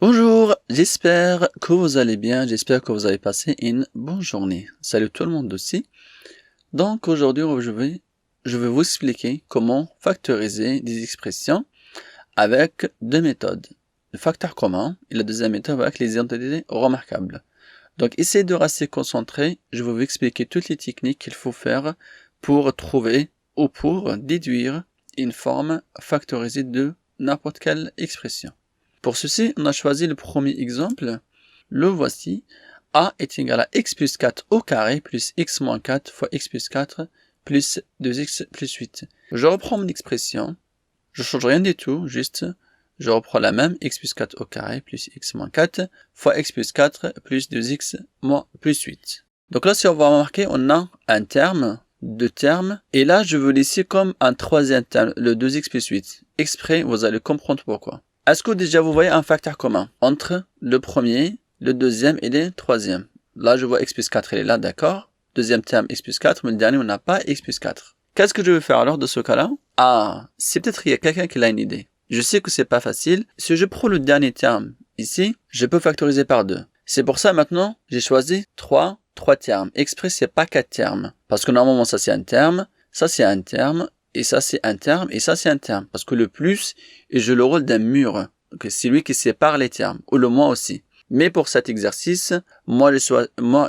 Bonjour, j'espère que vous allez bien, j'espère que vous avez passé une bonne journée. Salut tout le monde aussi. Donc aujourd'hui, je vais vous expliquer comment factoriser des expressions avec deux méthodes. Le facteur commun et la deuxième méthode avec les identités remarquables. Donc essayez de rester concentré, je vais vous expliquer toutes les techniques qu'il faut faire pour trouver ou pour déduire une forme factorisée de n'importe quelle expression. Pour ceci, on a choisi le premier exemple. Le voici. A est égal à x plus 4 au carré plus x moins 4 fois x plus 4 plus 2x plus 8. Je reprends mon expression. Je ne change rien du tout, juste je reprends la même x plus 4 au carré plus x moins 4 fois x plus 4 plus 2x moins plus 8. Donc là, si on va remarquer, on a un terme, deux termes. Et là, je veux laisser comme un troisième terme, le 2x plus 8. Exprès, vous allez comprendre pourquoi. Est-ce que déjà vous voyez un facteur commun entre le premier, le deuxième et le troisième? Là, je vois x plus 4, il est là, d'accord. Deuxième terme, x plus 4, mais le dernier, on n'a pas x plus 4. Qu'est-ce que je vais faire alors de ce cas-là? Ah, c'est peut-être qu'il y a quelqu'un qui a une idée. Je sais que c'est pas facile. Si je prends le dernier terme ici, je peux factoriser par 2. C'est pour ça maintenant, j'ai choisi 3 termes. Exprès, c'est pas 4 termes. Parce que normalement, ça c'est un terme, ça c'est un terme, et ça c'est un terme, et ça c'est un terme. Parce que le plus, il joue le rôle d'un mur. Donc c'est lui qui sépare les termes, ou le moins aussi. Mais pour cet exercice, moi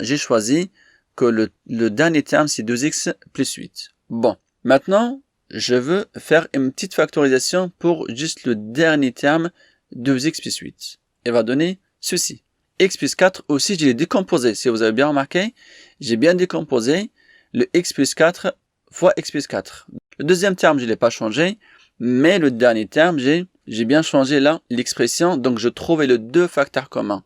j'ai choisi que le dernier terme c'est 2x plus 8. Bon, maintenant, je veux faire une petite factorisation pour juste le dernier terme 2x plus 8. Il va donner ceci. X plus 4 aussi, je l'ai décomposé. Si vous avez bien remarqué, j'ai bien décomposé le x plus 4 fois x plus 4. Le deuxième terme, je ne l'ai pas changé, mais le dernier terme, j'ai bien changé là l'expression, donc je trouvais le deux facteurs communs.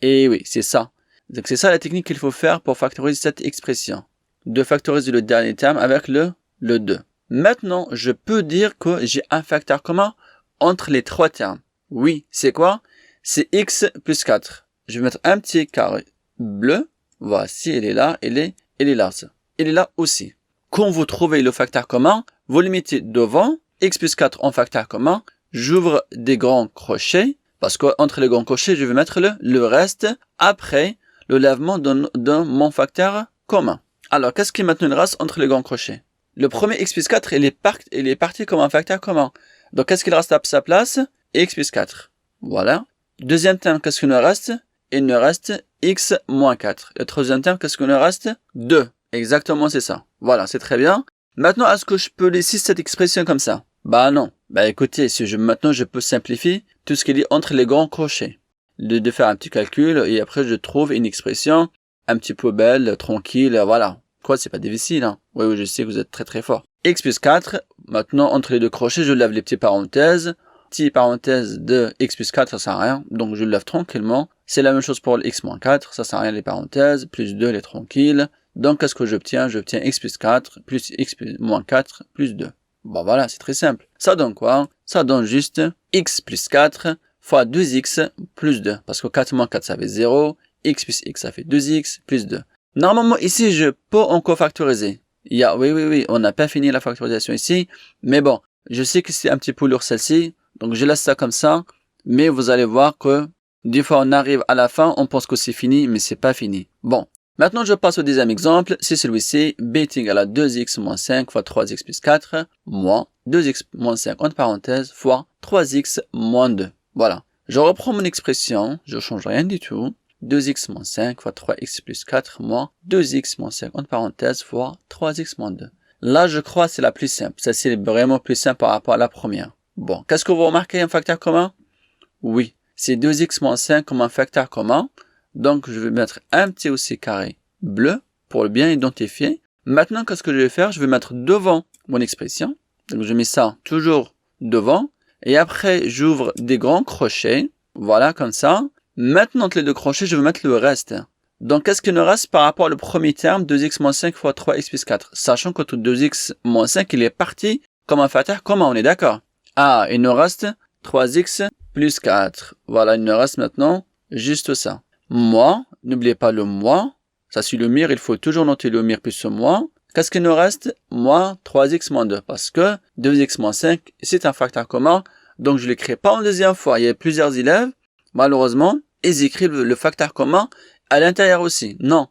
Et oui, c'est ça. Donc c'est ça la technique qu'il faut faire pour factoriser cette expression. De factoriser le dernier terme avec le 2. Maintenant, je peux dire que j'ai un facteur commun entre les trois termes. Oui, c'est quoi? C'est x plus 4. Je vais mettre un petit carré bleu. Voici, il est là, il est là. Il est là aussi. Quand vous trouvez le facteur commun, vous le mettez devant. X plus 4 en facteur commun. J'ouvre des grands crochets. Parce qu'entre les grands crochets, je vais mettre le reste après le lavement de mon facteur commun. Alors, qu'est-ce qui maintenant reste entre les grands crochets? Le premier x plus 4, il est parti comme un facteur commun. Donc, qu'est-ce qu'il reste à sa place? X plus 4. Voilà. Deuxième terme, qu'est-ce qu'il nous reste? Il nous reste x moins 4. Le troisième terme, qu'est-ce qu'il nous reste? 2. Exactement, c'est ça. Voilà, c'est très bien. Maintenant, est-ce que je peux laisser cette expression comme ça? Bah non. Bah écoutez, maintenant je peux simplifier tout ce qu'il y a entre les grands crochets. De faire un petit calcul et après je trouve une expression un petit peu belle, tranquille, voilà. Quoi, c'est pas difficile, hein? Oui, je sais que vous êtes très très fort. X plus 4, maintenant entre les deux crochets, je lave les petites parenthèses. Petite parenthèse de x plus 4, ça sert à rien, donc je le lave tranquillement. C'est la même chose pour le x moins 4, ça sert à rien les parenthèses, plus 2, elle est tranquille. Donc qu'est-ce que j'obtiens? J'obtiens x plus 4 plus x moins 4 plus 2. Bon voilà, c'est très simple. Ça donne quoi? Ça donne juste x plus 4 fois 2x plus 2. Parce que 4 moins 4, ça fait 0. X plus x, ça fait 2x plus 2. Normalement, ici, je peux encore factoriser. Oui, on n'a pas fini la factorisation ici. Mais bon, je sais que c'est un petit peu lourd celle-ci. Donc, je laisse ça comme ça. Mais vous allez voir que des fois, on arrive à la fin, on pense que c'est fini, mais c'est pas fini. Bon. Maintenant, je passe au deuxième exemple. C'est celui-ci. B est égal à 2x moins 5 fois 3x plus 4 moins 2x moins 5 entre parenthèses fois 3x moins 2. Voilà. Je reprends mon expression. Je ne change rien du tout. 2x moins 5 fois 3x plus 4 moins 2x moins 5 entre parenthèses fois 3x moins 2. Là, je crois que c'est la plus simple. Ça, c'est vraiment plus simple par rapport à la première. Bon. Qu'est-ce que vous remarquez, un facteur commun? Oui. C'est 2x moins 5 comme un facteur commun. Donc, je vais mettre un petit aussi carré bleu pour le bien identifier. Maintenant, qu'est-ce que je vais faire? Je vais mettre devant mon expression. Donc, je mets ça toujours devant. Et après, j'ouvre des grands crochets. Voilà, comme ça. Maintenant, entre les deux crochets, je vais mettre le reste. Donc, qu'est-ce qu'il nous reste par rapport au premier terme? 2x moins 5 fois 3x plus 4. Sachant que tout 2x moins 5, il est parti comme un facteur commun, on est d'accord? Ah, il nous reste 3x plus 4. Voilà, il nous reste maintenant juste ça. Moins, n'oubliez pas le moins. Ça, c'est le mire, il faut toujours noter le mire plus le moins. Qu'est-ce qu'il nous reste? Moins 3x moins 2. Parce que 2x moins 5, c'est un facteur commun. Donc, je ne l'écris pas en deuxième fois. Il y a plusieurs élèves. Malheureusement, ils écrivent le facteur commun à l'intérieur aussi. Non.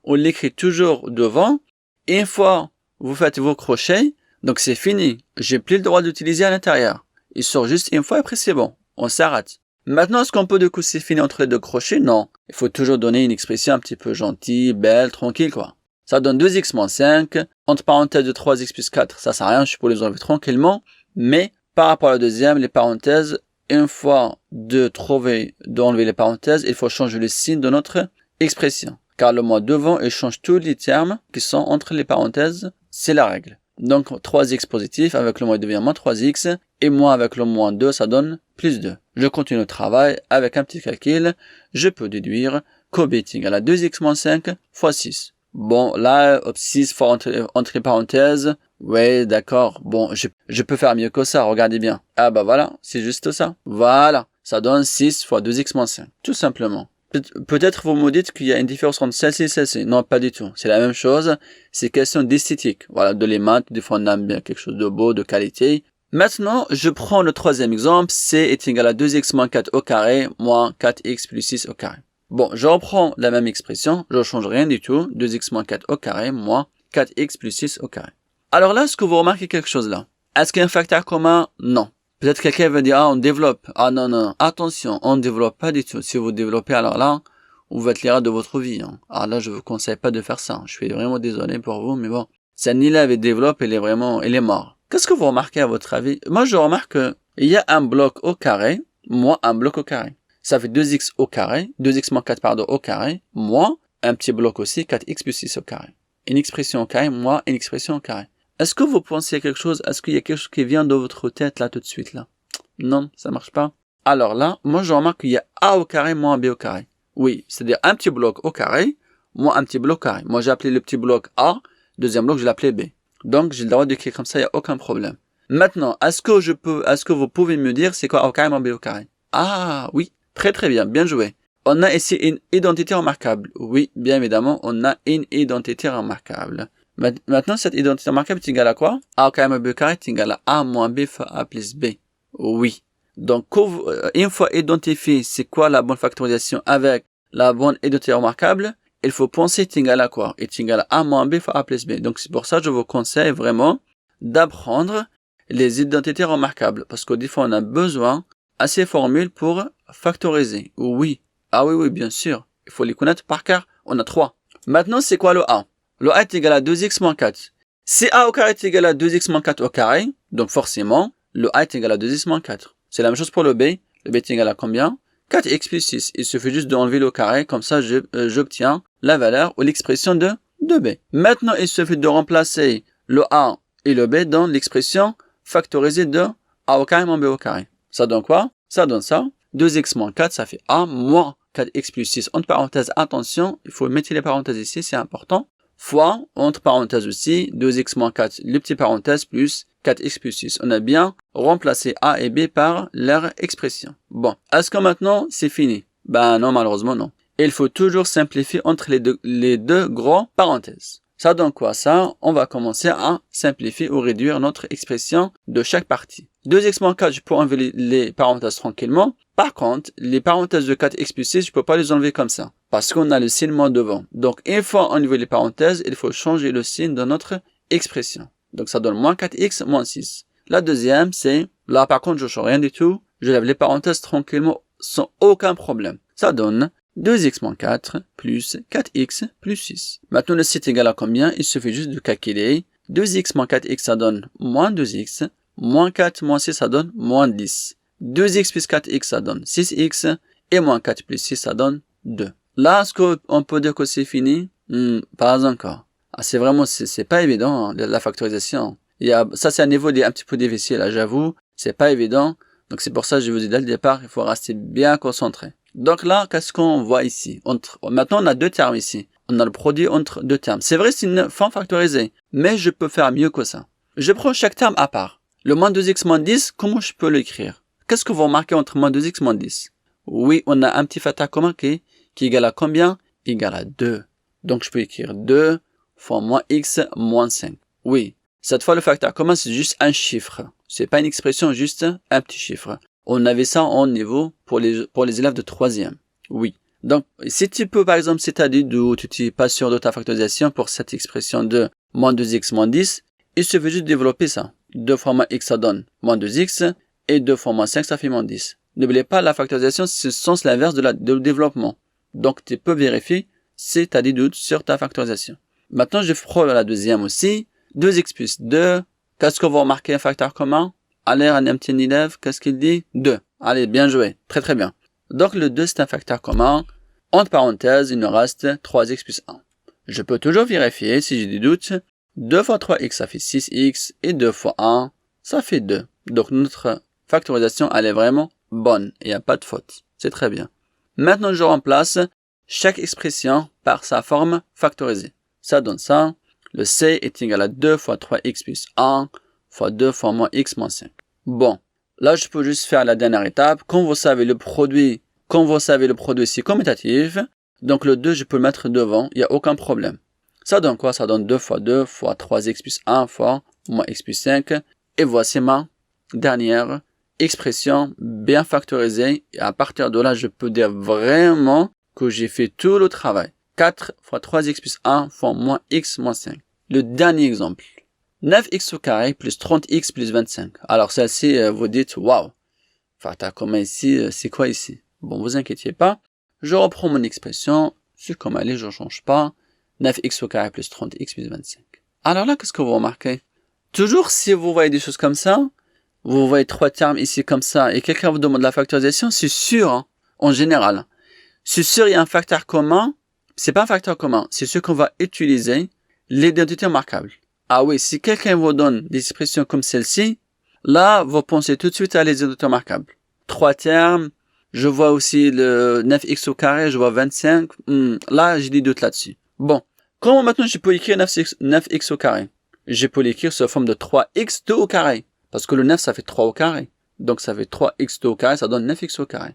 On l'écrit toujours devant. Et une fois, vous faites vos crochets. Donc, c'est fini. J'ai plus le droit d'utiliser à l'intérieur. Il sort juste une fois, après c'est bon. On s'arrête. Maintenant, est-ce qu'on peut du coup c'est fini entre les deux crochets? Non. Il faut toujours donner une expression un petit peu gentille, belle, tranquille, quoi. Ça donne 2x moins 5. Entre parenthèses de 3x plus 4, ça sert à rien, je peux les enlever tranquillement. Mais, par rapport à la deuxième, les parenthèses, une fois d'enlever les parenthèses, il faut changer le signe de notre expression. Car le moins devant, il change tous les termes qui sont entre les parenthèses. C'est la règle. Donc, 3x positif avec le moins devient moins 3x. Et moins avec le moins 2, ça donne plus 2. Je continue le travail avec un petit calcul. Je peux déduire qu'OB est égal à 2x moins 5 fois 6. Bon, là, 6 fois entre les parenthèses. Ouais, d'accord. Bon, je peux faire mieux que ça, regardez bien. Ah bah voilà, c'est juste ça. Voilà, ça donne 6 fois 2x moins 5. Tout simplement. Peut-être vous me dites qu'il y a une différence entre celle-ci et celle-ci. Non, pas du tout. C'est la même chose. C'est question d'esthétique. Voilà, de les maths, des fois on aime bien quelque chose de beau, de qualité. Maintenant, je prends le troisième exemple. C est égal à 2x moins 4 au carré moins 4x plus 6 au carré. Bon, je reprends la même expression. Je ne change rien du tout. 2x moins 4 au carré moins 4x plus 6 au carré. Alors là, est-ce que vous remarquez quelque chose là? Est-ce qu'il y a un facteur commun? Non. Peut-être quelqu'un va dire, ah, on développe. Ah non, non, attention, on ne développe pas du tout. Si vous développez, alors là, vous êtes l'erreur de votre vie. Hein. Alors là, je vous conseille pas de faire ça. Je suis vraiment désolé pour vous, mais bon. Si un élève développe, il est mort. Qu'est-ce que vous remarquez à votre avis? Moi, je remarque qu'il y a un bloc au carré, moins un bloc au carré. Ça fait 2x au carré, 2x moins 4 pardon au carré, moins un petit bloc aussi, 4x plus 6 au carré. Une expression au carré, moins une expression au carré. Est-ce que vous pensez à quelque chose? Est-ce qu'il y a quelque chose qui vient de votre tête là tout de suite là? Non, ça marche pas. Alors là, moi je remarque qu'il y a a au carré moins b au carré. Oui, c'est-à-dire un petit bloc au carré, moins un petit bloc au carré. Moi j'ai appelé le petit bloc a, deuxième bloc je l'ai appelé b. Donc j'ai le droit d'écrire comme ça, il n'y a aucun problème. Maintenant, est-ce que vous pouvez me dire c'est quoi a au carré moins b au carré? Ah oui, très très bien, bien joué. On a ici une identité remarquable. Oui, bien évidemment, on a une identité remarquable. Maintenant, cette identité remarquable est égale à quoi? A au carré moins b au carré est égal à a moins b fois a plus b. Oui. Donc, une fois identifié, c'est quoi la bonne factorisation avec la bonne identité remarquable? Il faut penser est égal à quoi? Est égal à a moins b fois a plus b. Donc, c'est pour ça que je vous conseille vraiment d'apprendre les identités remarquables. Parce que des fois, on a besoin à ces formules pour factoriser. Oui. Ah oui, oui, bien sûr. Il faut les connaître par cœur. On a 3. Maintenant, c'est quoi le a? Le a est égal à 2x moins 4. Si a au carré est égal à 2x moins 4 au carré, donc forcément, le a est égal à 2x moins 4. C'est la même chose pour le b. Le b est égal à combien? 4x plus 6. Il suffit juste d'enlever le carré, comme ça j'obtiens la valeur ou l'expression de b. Maintenant, il suffit de remplacer le a et le b dans l'expression factorisée de a au carré moins b au carré. Ça donne quoi? Ça donne ça. 2x moins 4, ça fait a moins 4x plus 6. Entre parenthèses, attention, il faut mettre les parenthèses ici, c'est important. Fois, entre parenthèses aussi, 2x moins 4, les petites parenthèses, plus 4x plus 6. On a bien remplacé a et b par leur expression. Bon, est-ce que maintenant, c'est fini? Ben non, malheureusement non. Il faut toujours simplifier entre les deux grands parenthèses. Ça donne quoi ça? On va commencer à simplifier ou réduire notre expression de chaque partie. 2x moins 4, je peux enlever les parenthèses tranquillement. Par contre, les parenthèses de 4x plus 6, je peux pas les enlever comme ça. Parce qu'on a le signe moins devant. Donc, une fois enlevé les parenthèses, il faut changer le signe de notre expression. Donc, ça donne moins 4x moins 6. La deuxième, c'est, là par contre, je ne change rien du tout. Je lève les parenthèses tranquillement sans aucun problème. Ça donne 2x moins 4 plus 4x plus 6. Maintenant, le site est égal à combien? Il suffit juste de calculer. 2x moins 4x, ça donne moins 2x. Moins 4 moins 6, ça donne moins 10. 2x plus 4x, ça donne 6x. Et moins 4 plus 6, ça donne 2. Là, est-ce qu'on peut dire que c'est fini? Pas encore. Ah, c'est vraiment, c'est pas évident, hein, la factorisation. Ça, c'est un niveau un petit peu difficile, là, j'avoue. C'est pas évident. Donc, c'est pour ça que je vous dis dès le départ, il faut rester bien concentré. Donc là, qu'est-ce qu'on voit ici? Maintenant, on a deux termes ici. On a le produit entre deux termes. C'est vrai, c'est une forme factorisée. Mais je peux faire mieux que ça. Je prends chaque terme à part. Le moins 2x moins 10, comment je peux l'écrire? Qu'est-ce que vous remarquez entre moins 2x moins 10? Oui, on a un petit facteur commun qui est égal à combien? Égal à 2. Donc, je peux écrire 2 fois moins x moins 5. Oui, cette fois le facteur commun c'est juste un chiffre. C'est pas une expression, juste un petit chiffre. On avait ça en niveau pour les élèves de 3e. Oui. Donc, si tu peux, par exemple, si tu as des doutes, tu n'es pas sûr de ta factorisation pour cette expression de moins 2x moins 10, il suffit juste de développer ça. 2 fois moins x, ça donne moins 2x, et 2 fois moins 5, ça fait moins 10. N'oubliez pas, la factorisation, c'est le sens l'inverse de le développement. Donc, tu peux vérifier si tu as des doutes sur ta factorisation. Maintenant, je prends la deuxième aussi. 2x plus 2. Qu'est-ce qu'on va remarquer un facteur commun? Allez, un petit élève, qu'est-ce qu'il dit? 2. Allez, bien joué. Très très bien. Donc, le 2, c'est un facteur commun. Entre parenthèses, il nous reste 3x plus 1. Je peux toujours vérifier si j'ai des doutes. 2 fois 3x, ça fait 6x. Et 2 fois 1, ça fait 2. Donc, notre factorisation, elle est vraiment bonne. Il n'y a pas de faute. C'est très bien. Maintenant, je remplace chaque expression par sa forme factorisée. Ça donne ça. Le c est égal à 2 fois 3x plus 1 fois 2 fois moins x moins 5. Bon, là, je peux juste faire la dernière étape. Quand vous savez le produit ici commutatif, donc le 2, je peux le mettre devant, il n'y a aucun problème. Ça donne quoi? Ça donne 2 fois 3x plus 1 fois moins x plus 5. Et voici ma dernière expression bien factorisée. Et à partir de là, je peux dire vraiment que j'ai fait tout le travail. 4 fois 3x plus 1 fois moins x moins 5. Le dernier exemple. 9x au carré plus 30x plus 25. Alors celle-ci, vous dites, waouh, facteur commun ici, c'est quoi ici? Bon, vous inquiétez pas. Je reprends mon expression. C'est comme elle est, je ne change pas. 9x au carré plus 30x plus 25. Alors là, qu'est-ce que vous remarquez? Toujours si vous voyez des choses comme ça, vous voyez 3 termes ici comme ça, et quelqu'un vous demande la factorisation, c'est sûr, hein, en général. C'est sûr, il y a un facteur commun. C'est pas un facteur commun, c'est ce qu'on va utiliser, l'identité remarquable. Ah oui, si quelqu'un vous donne des expressions comme celle-ci, là, vous pensez tout de suite à l'identité remarquable. 3 termes, je vois aussi le 9x au carré, je vois 25. Là, j'ai des doutes là-dessus. Bon, comment maintenant je peux écrire 9x au carré? Je peux l'écrire sous forme de 3x2 au carré. Parce que le 9, ça fait 3 au carré. Donc, ça fait 3x2 au carré, ça donne 9x au carré.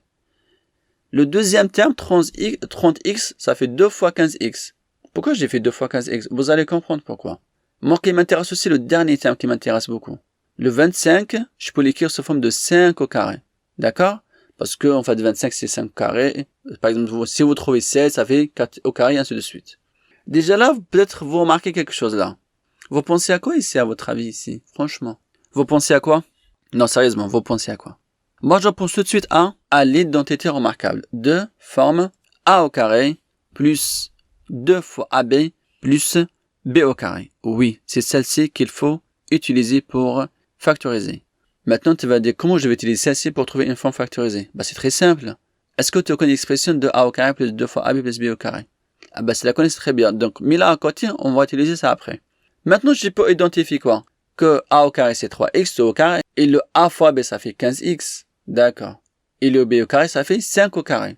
Le deuxième terme, 30x, ça fait 2 fois 15x. Pourquoi j'ai fait 2 fois 15x? Vous allez comprendre pourquoi. Moi, qui m'intéresse aussi le dernier terme qui m'intéresse beaucoup. Le 25, je peux l'écrire sous forme de 5 au carré. D'accord? Parce que, en fait, 25, c'est 5 au carré. Par exemple, si vous trouvez 16, ça fait 4 au carré, et ainsi de suite. Déjà là, peut-être vous remarquez quelque chose là. Vous pensez à quoi ici, à votre avis, ici? Franchement. Vous pensez à quoi? Non, sérieusement, vous pensez à quoi? Moi, je pense tout de suite à l'identité remarquable. De forme a au carré plus 2 fois ab plus b au carré. Oui, c'est celle-ci qu'il faut utiliser pour factoriser. Maintenant, tu vas dire comment je vais utiliser celle-ci pour trouver une forme factorisée. Bah, c'est très simple. Est-ce que tu connais l'expression de a au carré plus 2 fois ab plus b au carré? Ah bah, tu la connais très bien. Donc, mis là à côté, on va utiliser ça après. Maintenant, je peux identifier quoi? Que a au carré, c'est 3x au carré. Et le a fois b, ça fait 15x. D'accord. Et le b au carré, ça fait 5 au carré.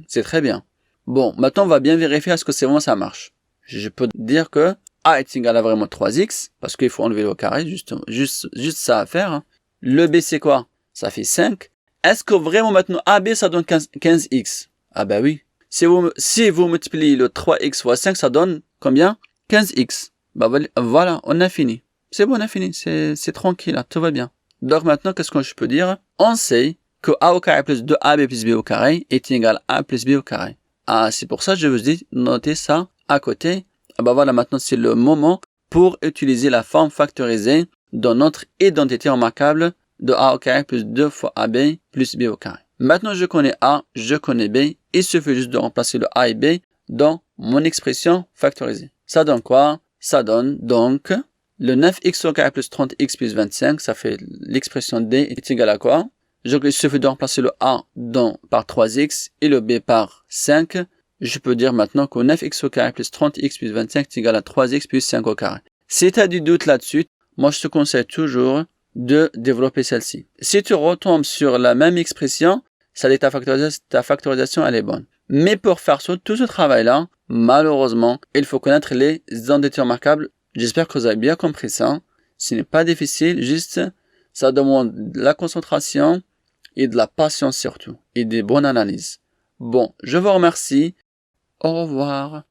C'est très bien. Bon, maintenant, on va bien vérifier est-ce que c'est vraiment ça marche. Je peux dire que a est égal à vraiment 3x, parce qu'il faut enlever le au carré, juste ça à faire. Hein. Le b, c'est quoi? Ça fait 5. Est-ce que vraiment maintenant, ab, ça donne 15x? Ah bah oui. Si vous multipliez le 3x fois 5, ça donne combien? 15x. Bah voilà, on a fini. C'est bon, on a fini. C'est tranquille, là, tout va bien. Donc maintenant, qu'est-ce que je peux dire? On sait que a au carré plus 2ab plus b au carré est égal à a plus b au carré. Ah, c'est pour ça que je vous dis, notez ça à côté. Ah bah voilà, maintenant c'est le moment pour utiliser la forme factorisée dans notre identité remarquable de a au carré plus 2 fois ab plus b au carré. Maintenant, je connais a, je connais b. Il suffit juste de remplacer le a et b dans mon expression factorisée. Ça donne quoi? Ça donne donc le 9x au carré plus 30x plus 25, ça fait l'expression d est égale à quoi? Il suffit de remplacer le a par 3x et le b par 5. Je peux dire maintenant que 9x au carré plus 30x plus 25 est égal à 3x plus 5 au carré. Si tu as du doute là-dessus, moi je te conseille toujours de développer celle-ci. Si tu retombes sur la même expression, ça dit ta factorisation elle est bonne. Mais pour faire tout ce travail-là, malheureusement, il faut connaître les identités remarquables. J'espère que vous avez bien compris ça. Ce n'est pas difficile, juste ça demande de la concentration et de la patience surtout, et des bonnes analyses. Bon, je vous remercie. Au revoir.